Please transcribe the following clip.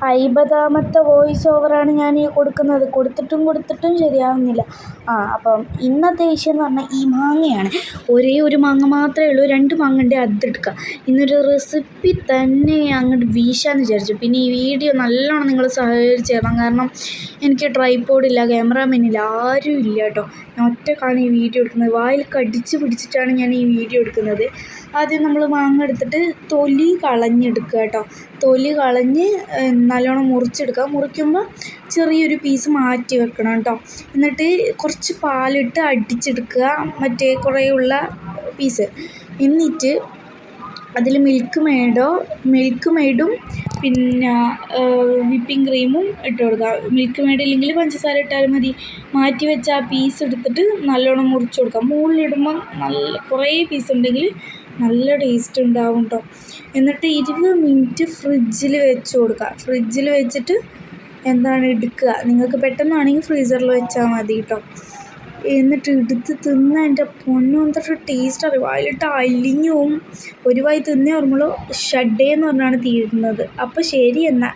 50ാമത്തെ voice ഓവറാണ് ഞാൻ ഈ കൊടുക്കുന്നത്. കൊടുത്തിട്ടും ശരിയാവുന്നില്ല. അപ്പം ഇന്നത്തെ വിഷയം എന്ന് പറഞ്ഞാൽ ഈ മാങ്ങയാണ്. ഒരേ ഒരു മാങ്ങ മാത്രമേ ഉള്ളൂ. 2 മാങ്ങ ഉണ്ട്, അതെടുക്കുക. ഇന്നൊരു റെസിപ്പി തന്നെ അങ്ങോട്ട് വീശാമെന്ന് വിചാരിച്ചു. പിന്നെ ഈ വീഡിയോ നല്ലോണം നിങ്ങൾ സഹകരിച്ച് തരണം. കാരണം എനിക്ക് ട്രൈപോഡില്ല, ക്യാമറാമാനില്ല, ആരും ഇല്ല കേട്ടോ. ഞാൻ ഒറ്റക്കാണ് ഈ വീഡിയോ എടുക്കുന്നത്. വായിൽ കടിച്ച് പിടിച്ചിട്ടാണ് ഞാൻ ഈ വീഡിയോ എടുക്കുന്നത്. ആദ്യം നമ്മൾ മാങ്ങ എടുത്തിട്ട് തൊലി കളഞ്ഞെടുക്കുക കേട്ടോ. തൊലി കളഞ്ഞ് നല്ലോണം മുറിച്ചെടുക്കുക. മുറിക്കുമ്പോൾ ചെറിയൊരു പീസ് മാറ്റി വെക്കണം കേട്ടോ. എന്നിട്ട് കുറച്ച് പാലിട്ട് അടിച്ചെടുക്കുക, മറ്റേ കുറേയുള്ള പീസ്. എന്നിട്ട് അതിൽ മിൽക്ക് മെയ്ഡും പിന്നെ വിപ്പിംഗ് ക്രീമും ഇട്ട് കൊടുക്കുക. മിൽക്ക് മെയ്ഡ് ഇല്ലെങ്കിൽ പഞ്ചസാര ഇട്ടാലും മതി. മാറ്റി വെച്ച ആ പീസ് എടുത്തിട്ട് നല്ലോണം മുറിച്ച് കൊടുക്കുക. മുകളിലിടുമ്പം നല്ല കുറേ പീസ് ഉണ്ടെങ്കിൽ നല്ല ടേസ്റ്റ് ഉണ്ടാവും കേട്ടോ. എന്നിട്ട് 20 മിനിറ്റ് ഫ്രിഡ്ജിൽ വെച്ച് കൊടുക്കുക. ഫ്രിഡ്ജിൽ വെച്ചിട്ട് എടുക്കുക. നിങ്ങൾക്ക് പെട്ടെന്നാണെങ്കിൽ ഫ്രീസറിൽ വെച്ചാൽ മതി കേട്ടോ. എന്നിട്ട് എടുത്ത് തിന്നാൽ എൻ്റെ പൊന്നോ എന്തൊരു ടേസ്റ്റ് അറിയും. വായിലിട്ട് അലിഞ്ഞു പോവും. ഒരു വായി തിന്നേ ഓർമ്മയുള്ളൂ ഷഡേ എന്ന് പറഞ്ഞാണ് തീരുന്നത്. അപ്പോൾ ശരി എന്നാൽ.